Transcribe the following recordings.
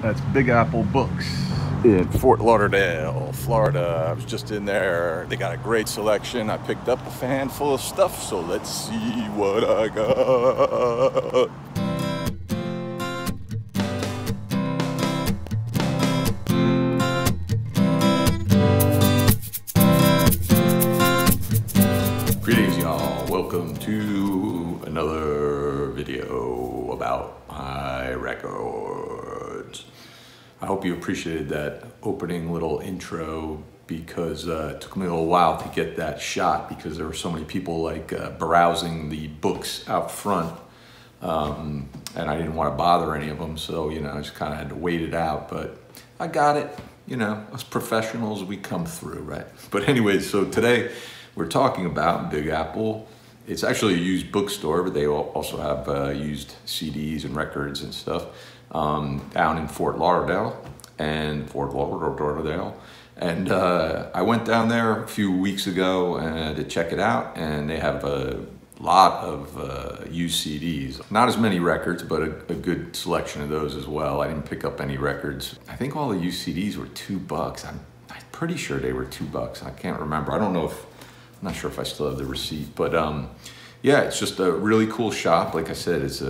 That's Big Apple Books in Fort Lauderdale, Florida. I was just in there. They got a great selection. I picked up a handful of stuff, so let's see what I got. Greetings, y'all. Welcome to another video about my records. I hope you appreciated that opening little intro because it took me a little while to get that shot because there were so many people like browsing the books out front, and I didn't want to bother any of them, so I just kind of had to wait it out, but I got it. Us professionals, we come through, right? But anyway, so today we're talking about Big Apple. It's actually a used bookstore, but they also have used CDs and records and stuff down in Fort Lauderdale. And I went down there a few weeks ago to check it out, and they have a lot of used CDs. Not as many records, but a good selection of those as well. I didn't pick up any records. I think all the used CDs were $2. I'm pretty sure they were $2. I can't remember. I'm not sure if I still have the receipt, but yeah, it's just a really cool shop. Like I said, it's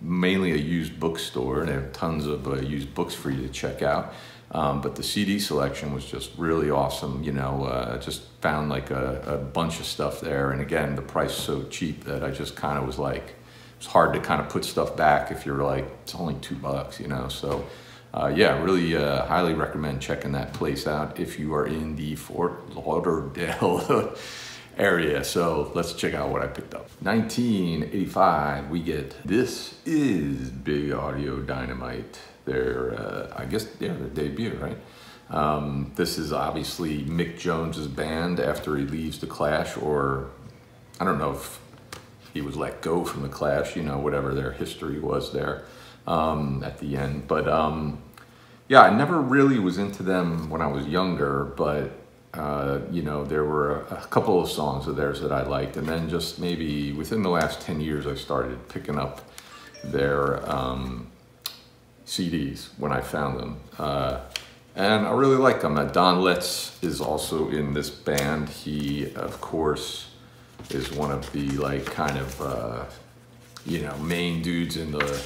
mainly a used bookstore, and they have tons of used books for you to check out. But the CD selection was just really awesome. Just found like a bunch of stuff there, and again, the price so cheap that I just kind of was like, it's hard to kind of put stuff back if you're like, it's only $2, So yeah, really highly recommend checking that place out if you are in the Fort Lauderdale area. So let's check out what I picked up. 1985, we get This Is Big Audio Dynamite. I guess their debut, right? This is obviously Mick Jones's band after he leaves the Clash, or I don't know if he was let go from the Clash, whatever their history was there at the end. But yeah, I never really was into them when I was younger, but there were a couple of songs of theirs that I liked, and then just maybe within the last 10 years I started picking up their CDs when I found them, and I really like them. Don Letts is also in this band. He, of course, is one of the main dudes in the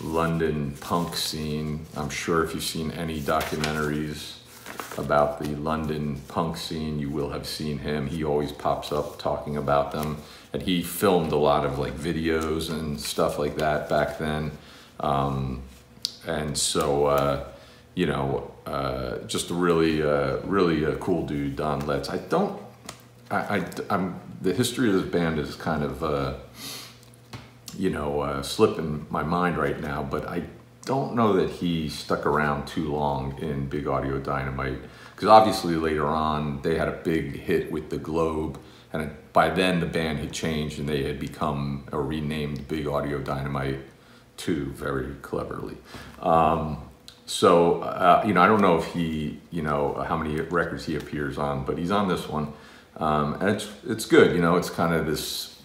London punk scene. I'm sure if you've seen any documentaries about the London punk scene, you will have seen him. He always pops up talking about them, and he filmed a lot of videos and stuff like that back then. And so just a really a cool dude, Don Letts. The history of this band is kind of slipping my mind right now, but I don't know that he stuck around too long in Big Audio Dynamite, because obviously later on they had a big hit with the Globe, and by then the band had changed and they had become or renamed Big Audio Dynamite too, very cleverly. I don't know if he, how many records he appears on, but he's on this one, and it's good. It's kind of this,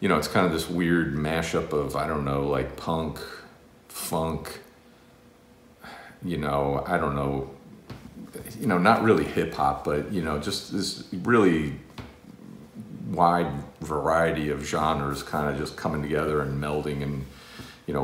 it's kind of this weird mashup of, I don't know, like punk, funk, I don't know, not really hip hop, but just this really wide variety of genres kind of just coming together and melding and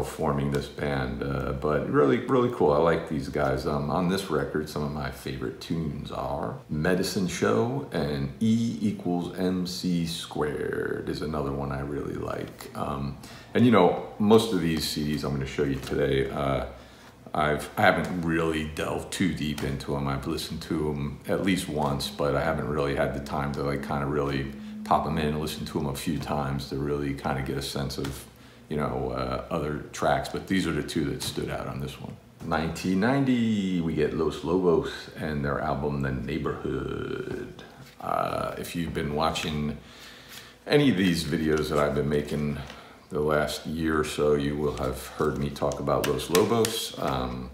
forming this band, but really cool. I like these guys. On this record, some of my favorite tunes are Medicine Show, and E = MC Squared is another one I really like. And most of these CDs I'm going to show you today, I haven't really delved too deep into them. I've listened to them at least once, but I haven't really had the time to kind of really pop them in and listen to them a few times to really kind of get a sense of other tracks, but these are the two that stood out on this one. 1990, we get Los Lobos and their album The Neighborhood. If you've been watching any of these videos that I've been making the last year or so, you will have heard me talk about Los Lobos. The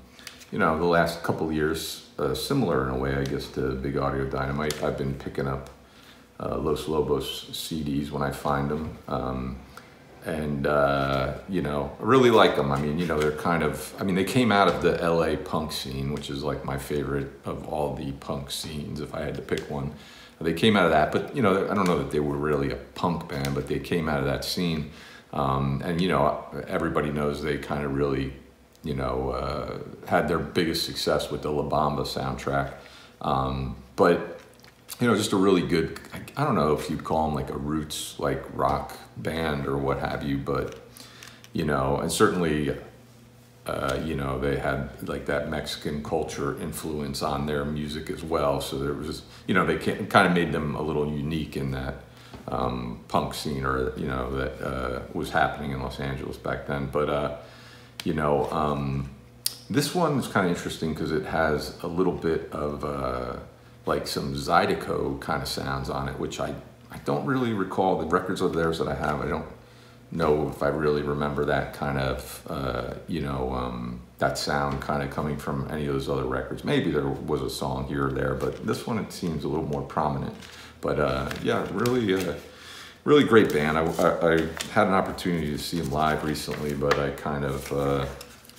last couple of years, similar in a way, I guess, to Big Audio Dynamite, I've been picking up Los Lobos CDs when I find them. And, you know, I really like them. I mean, you know, they're kind of, I mean, they came out of the LA punk scene, which is like my favorite of all the punk scenes, if I had to pick one. They came out of that, but, you know, I don't know that they were really a punk band, but they came out of that scene. And, you know, everybody knows they kind of really, you know, had their biggest success with the La Bamba soundtrack. But, you know, just a really good, I don't know if you'd call them like a roots, like rock band or what have you, but, you know, and certainly, you know, they had like that Mexican culture influence on their music as well. So there was, you know, they kind of made them a little unique in that punk scene, or, you know, that was happening in Los Angeles back then. But, you know, this one is kind of interesting because it has a little bit of like some Zydeco kind of sounds on it, which I don't really recall. The records of theirs that I have, I don't know if I really remember that kind of, you know, that sound kind of coming from any of those other records. Maybe there was a song here or there, but this one, it seems a little more prominent. But yeah, really, really great band. I had an opportunity to see them live recently, but I kind of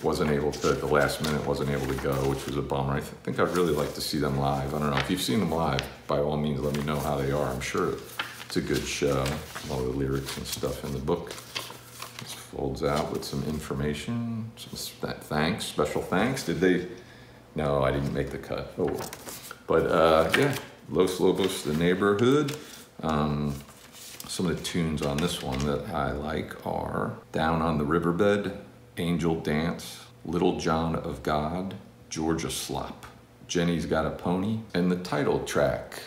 wasn't able to, at the last minute, wasn't able to go, which was a bummer. I think I'd really like to see them live. I don't know, if you've seen them live, by all means, let me know how they are. I'm sure it's a good show. All the lyrics and stuff in the book. This folds out with some information, some thanks, special thanks. Did they? No, I didn't make the cut. Oh, but yeah, Los Lobos, the Neighborhood. Some of the tunes on this one that I like are Down on the Riverbed, Angel Dance, Little John of God, Georgia Slop, Jenny's Got a Pony, and the title track.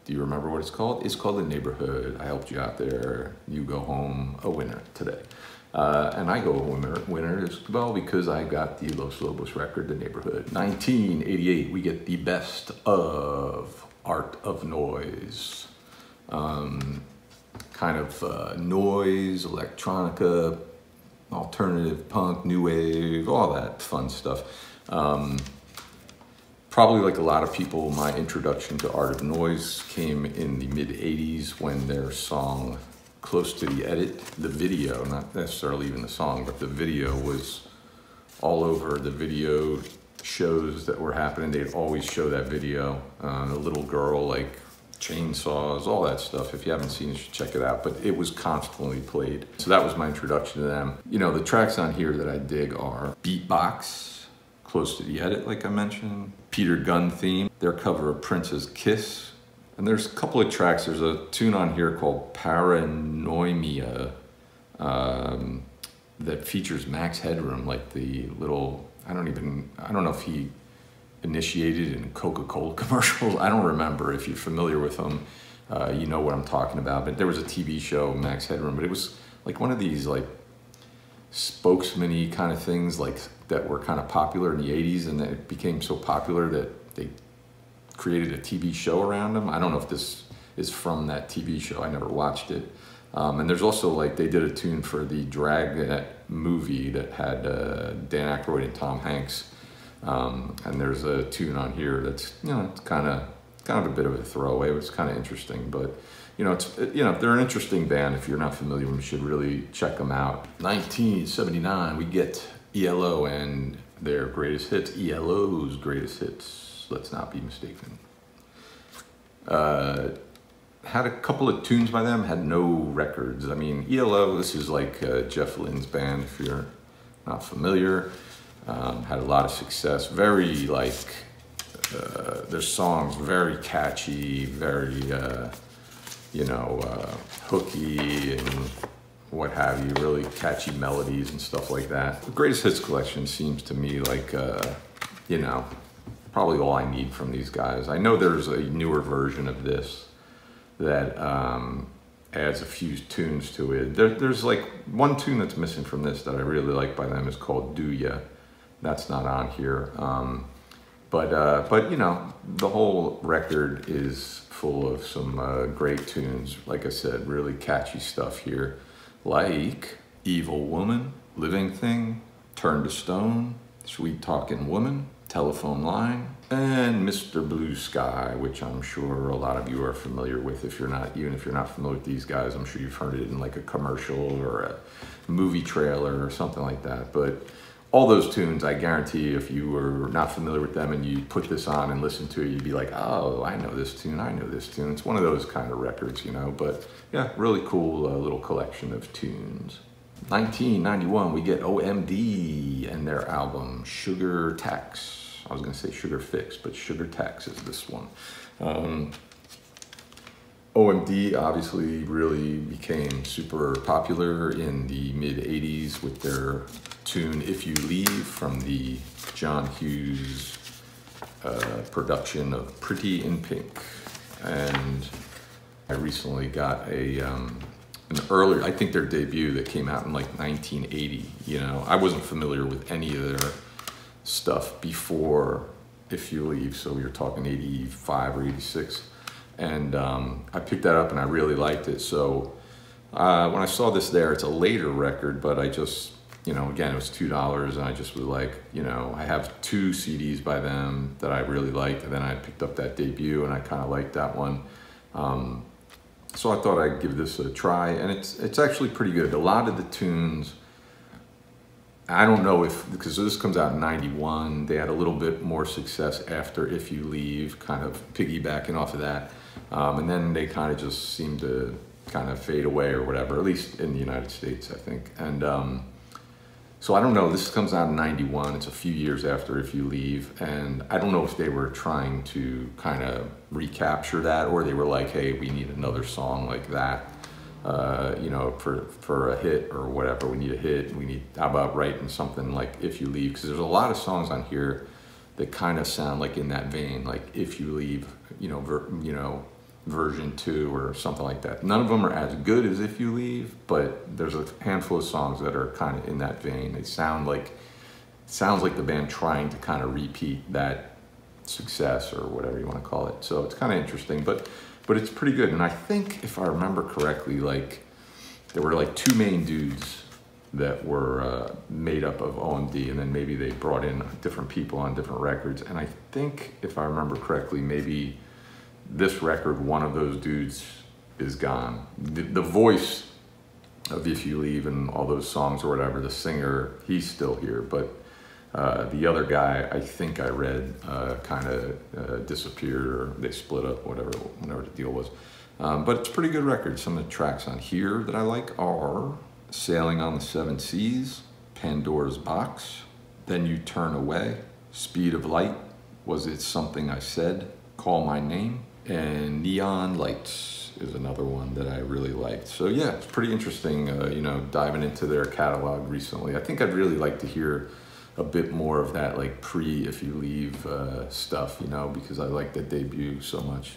Do you remember what it's called? It's called The Neighborhood. I helped you out there. You go home a winner today. And I go a winner as well because I got the Los Lobos record, The Neighborhood. 1988, we get the best of Art of Noise. Kind of noise, electronica, alternative punk, new wave, all that fun stuff. Probably like a lot of people, my introduction to Art of Noise came in the mid-'80s when their song Close to the Edit, the video, not necessarily even the song, but the video was all over the video shows that were happening. They'd always show that video. The little girl, like chainsaws, all that stuff. If you haven't seen it, you should check it out. But it was constantly played. So that was my introduction to them. You know, the tracks on here that I dig are Beatbox, Close to the Edit, like I mentioned, Peter Gunn Theme, their cover of Prince's Kiss. And there's a couple of tracks. There's a tune on here called Paranoia that features Max Headroom, like the little, I don't know if he initiated in Coca-Cola commercials. I don't remember. If you're familiar with him, you know what I'm talking about. But there was a TV show, Max Headroom, but it was like one of these like spokesman-y kind of things like that were kind of popular in the 80s, and then it became so popular that they created a TV show around him. I don't know if this is from that TV show. I never watched it. And there's also like, they did a tune for the Dragnet movie that had Dan Aykroyd and Tom Hanks. And there's a tune on here that's, you know, it's kind of a bit of a throwaway, but it's kind of interesting. But, you know, it's, you know, they're an interesting band. If you're not familiar with them, you should really check them out. 1979, we get ELO and their greatest hits, ELO's greatest hits. Let's not be mistaken. Had a couple of tunes by them, had no records. I mean, ELO, this is like Jeff Lynne's band, if you're not familiar. Had a lot of success, very like, their songs very catchy, very, you know, hooky and what have you, really catchy melodies and stuff like that. The Greatest Hits collection seems to me like, you know, probably all I need from these guys. I know there's a newer version of this that adds a few tunes to it. There's like one tune that's missing from this that I really like by them is called Do Ya. That's not on here. But you know, the whole record is full of some great tunes. Like I said, really catchy stuff here. Like Evil Woman, Living Thing, Turn to Stone, Sweet Talking Woman, Telephone Line, and Mr. Blue Sky, which I'm sure a lot of you are familiar with. If you're not, even if you're not familiar with these guys, I'm sure you've heard it in like a commercial or a movie trailer or something like that. But all those tunes, I guarantee you, if you were not familiar with them and you put this on and listen to it, you'd be like, oh, I know this tune, I know this tune. It's one of those kind of records, you know, but yeah, really cool little collection of tunes. 1991, we get OMD and their album Sugar Tax. I was gonna say Sugar Fix, but Sugar Tax is this one. OMD obviously really became super popular in the mid 80s with their tune If You Leave from the John Hughes production of Pretty in Pink. And I recently got an earlier, I think their debut that came out in like 1980, you know. I wasn't familiar with any of their stuff before If You Leave, so we were talking 85 or 86. And I picked that up and I really liked it. So when I saw this there, it's a later record, but I just, you know, again, it was $2 and I just was like, you know, I have 2 CDs by them that I really liked, and then I picked up that debut and I kind of liked that one. So I thought I'd give this a try, and it's actually pretty good. A lot of the tunes, I don't know if, because this comes out in 91, they had a little bit more success after If You Leave, kind of piggybacking off of that. And then they kind of just seem to kind of fade away or whatever, at least in the United States, I think. And so I don't know, this comes out in 91, it's a few years after If You Leave, and I don't know if they were trying to kind of recapture that, or they were like, hey, we need another song like that. You know, for a hit or whatever, we need a hit. We need, how about writing something like If You Leave? Because there's a lot of songs on here that kind of sound like in that vein, like If You Leave, you know, version 2 or something like that. None of them are as good as If You Leave, but there's a handful of songs that are kind of in that vein. They sounds like the band trying to kind of repeat that success or whatever you want to call it. So it's kind of interesting, but it's pretty good. And I think, if I remember correctly, like there were like 2 main dudes that were made up of OMD, and then maybe they brought in different people on different records. And I think, if I remember correctly, maybe this record, one of those dudes is gone. The voice of If You Leave and all those songs or whatever, the singer, he's still here, but the other guy, I think I read, kind of disappeared, or they split up, whatever the deal was. But it's a pretty good record. Some of the tracks on here that I like are Sailing on the Seven Seas, Pandora's Box, Then You Turn Away, Speed of Light, Was It Something I Said, Call My Name, and Neon Lights is another one that I really liked. So yeah, it's pretty interesting, you know, diving into their catalog recently. I think I'd really like to hear a bit more of that, like pre-If You Leave stuff, you know, because I like the debut so much.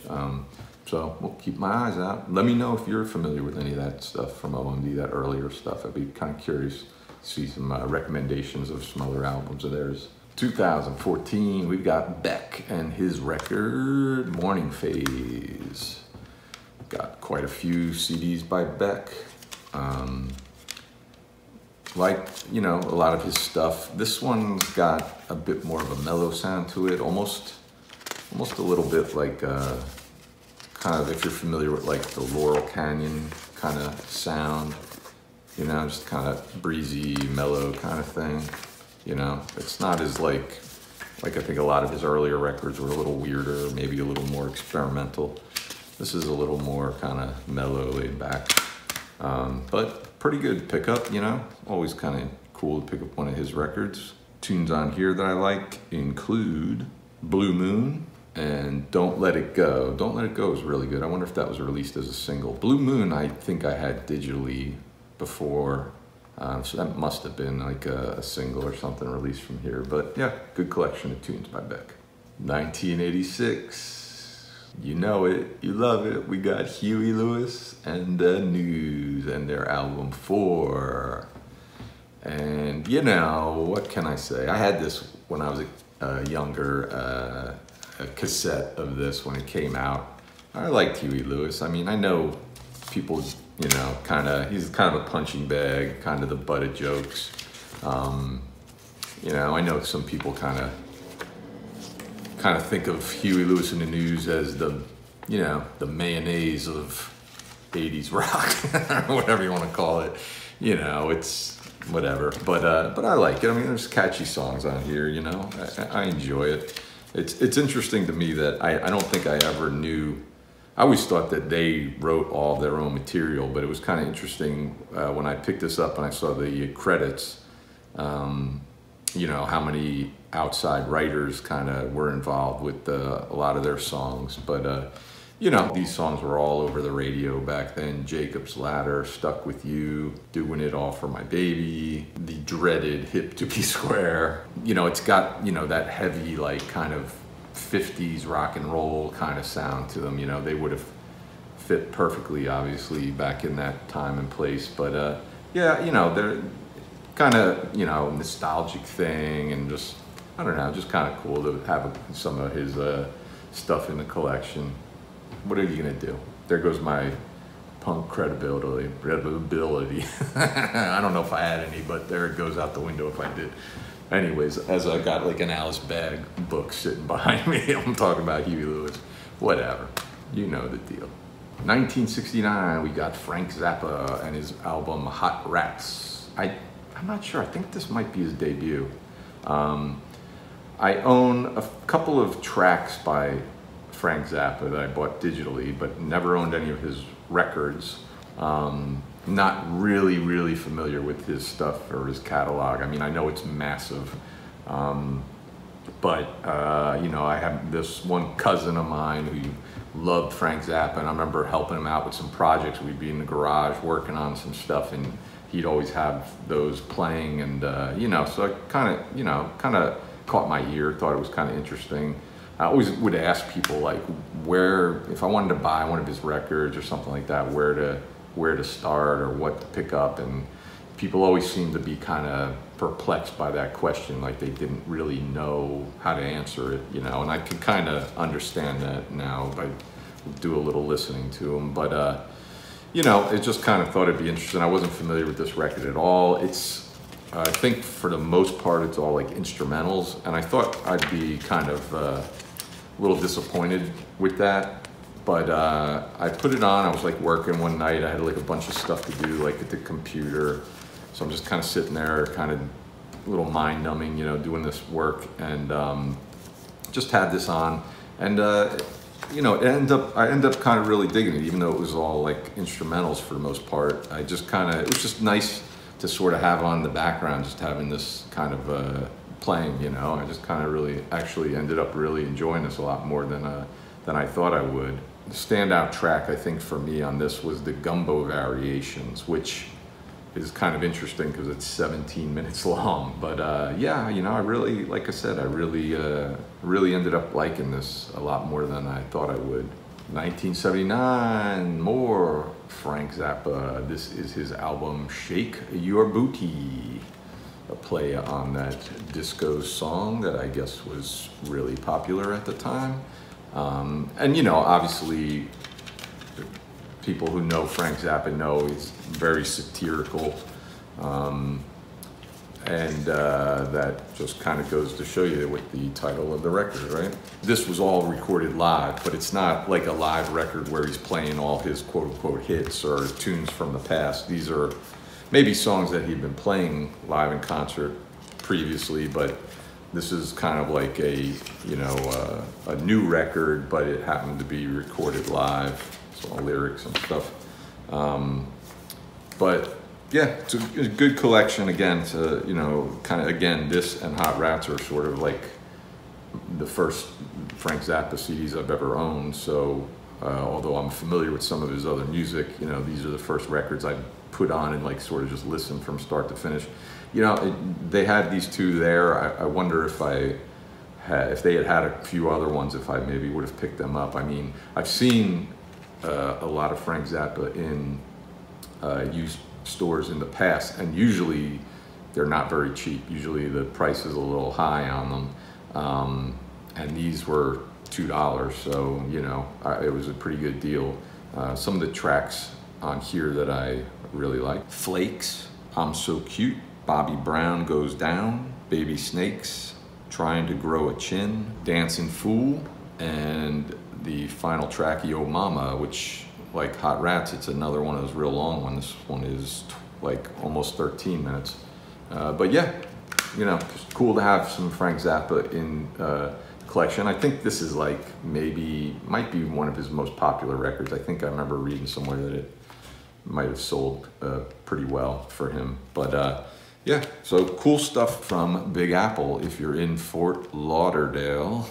So we'll keep my eyes out. Let me know if you're familiar with any of that stuff from OMD, that earlier stuff. I'd be kind of curious to see some recommendations of some other albums of theirs. 2014, we've got Beck and his record, Morning Phase. Got quite a few CDs by Beck. Like, you know, a lot of his stuff. This one's got a bit more of a mellow sound to it, almost a little bit like, kind of, if you're familiar with like the Laurel Canyon kind of sound, you know, just kind of breezy, mellow kind of thing. You know, it's not as like I think a lot of his earlier records were a little weirder, maybe a little more experimental. This is a little more kind of mellow, laid back, but pretty good pickup, you know. Always kind of cool to pick up one of his records. Tunes on here that I like include Blue Moon and Don't Let It Go. Don't Let It Go is really good. I wonder if that was released as a single. Blue Moon, I think I had digitally before. So that must have been like a single or something released from here. But yeah, good collection of tunes by Beck. 1986, you know it, you love it. We got Huey Lewis and the News and their album 4. And you know, what can I say? I had this when I was younger, a cassette of this when it came out. I liked Huey Lewis. I mean, I know people, you know, he's kind of a punching bag, kind of the butt of jokes. You know, I know some people kind of kind of think of Huey Lewis and the News as the, you know, the mayonnaise of 80s rock, or whatever you want to call it. You know, it's whatever. But I like it. I mean, there's catchy songs on here, you know. I enjoy it. It's interesting to me that I don't think I ever knew. I always thought that they wrote all their own material, but it was kind of interesting when I picked this up and I saw the credits, you know, how many outside writers kind of were involved with a lot of their songs. But, you know, these songs were all over the radio back then. Jacob's Ladder, Stuck With You, Doing It All For My Baby, the dreaded Hip to Be Square. You know, it's got, you know, that heavy, like, kind of 50s rock and roll kind of sound to them. You know, they would have fit perfectly, obviously, back in that time and place. But, yeah, you know, they're kind of, you know, nostalgic thing, and just, I don't know, just kind of cool to have some of his stuff in the collection. What are you gonna do? There goes my punk credibility. I don't know if I had any, but there it goes out the window if I did. Anyways, as I got like an Alice Bag book sitting behind me, I'm talking about Huey Lewis. Whatever, you know the deal. 1969, we got Frank Zappa and his album Hot Rats. I'm not sure, I think this might be his debut. I own a couple of tracks by Frank Zappa that I bought digitally, but never owned any of his records. Not really familiar with his stuff or his catalog. I mean, I know it's massive, but you know, I have this one cousin of mine who loved Frank Zappa, and I remember helping him out with some projects. We'd be in the garage working on some stuff, and he'd always have those playing, and you know, so I kind of caught my ear, thought it was kind of interesting. I always would ask people, like, where, if I wanted to buy one of his records or something like that, where to start or what to pick up, and people always seemed to be kind of perplexed by that question, like they didn't really know how to answer it, you know, and I can kind of understand that now if I do a little listening to him, but you know, it just kind of thought it'd be interesting. I wasn't familiar with this record at all. I think for the most part, it's all like instrumentals, and I thought I'd be kind of a little disappointed with that, but I put it on. I was like working one night. I had like a bunch of stuff to do, like at the computer, so I'm just kind of sitting there, kind of a little mind numbing, you know, doing this work, and just had this on, and you know, I end up kind of really digging it, even though it was all like instrumentals for the most part. It was just nice to sort of have on the background, just having this kind of playing, you know. I just kind of really actually ended up really enjoying this a lot more than I thought I would. The standout track, I think, for me on this was the Gumbo Variations, which is kind of interesting because it's 17 minutes long. But yeah, you know, I really, like I said, I really ended up liking this a lot more than I thought I would. 1979, more Frank Zappa. This is his album Shake Your Booty, a play on that disco song that I guess was really popular at the time. And you know, obviously, people who know Frank Zappa know he's very satirical, and that just kind of goes to show you what the title of the record, right? This was all recorded live, but it's not like a live record where he's playing all his quote-unquote hits or tunes from the past. These are maybe songs that he'd been playing live in concert previously, but this is kind of like a, you know, a new record, but it happened to be recorded live, so all lyrics and stuff. But yeah, it's a good collection. Again, to, you know, kind of, again, this and Hot Rats are sort of like the first Frank Zappa CDs I've ever owned. So although I'm familiar with some of his other music, you know, these are the first records I put on and like sort of just listen from start to finish. You know, they had these two there. I wonder if if they had had a few other ones, if I maybe would have picked them up. I mean, I've seen a lot of Frank Zappa in used stores in the past, and usually they're not very cheap. Usually the price is a little high on them, and these were $2, so you know, it was a pretty good deal. Some of the tracks on here that I really like: Flakes, I'm So Cute, Bobby Brown Goes Down, Baby Snakes, Trying to Grow a Chin, Dancing Fool, and the final track, Yo Mama, which, like Hot Rats, it's another one of those real long ones. This one is like almost 13 minutes. But yeah, you know, it's cool to have some Frank Zappa in collection. I think this is like might be one of his most popular records. I think I remember reading somewhere that it might have sold pretty well for him. But yeah, so cool stuff from Big Apple. If you're in Fort Lauderdale,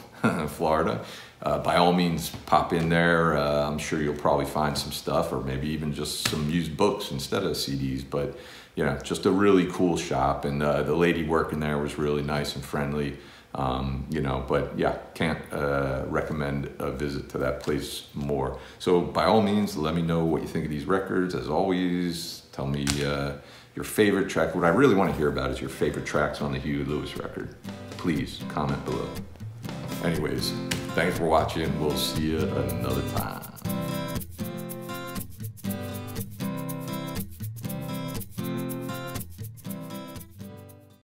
Florida, by all means pop in there. I'm sure you'll probably find some stuff, or maybe even just some used books instead of CDs. But you know, just a really cool shop, and the lady working there was really nice and friendly. You know, but yeah, can't recommend a visit to that place more. So by all means, let me know what you think of these records. As always, tell me your favorite track. What I really want to hear about is your favorite tracks on the Huey Lewis record. Please comment below. Anyways, thanks for watching. We'll see you another time.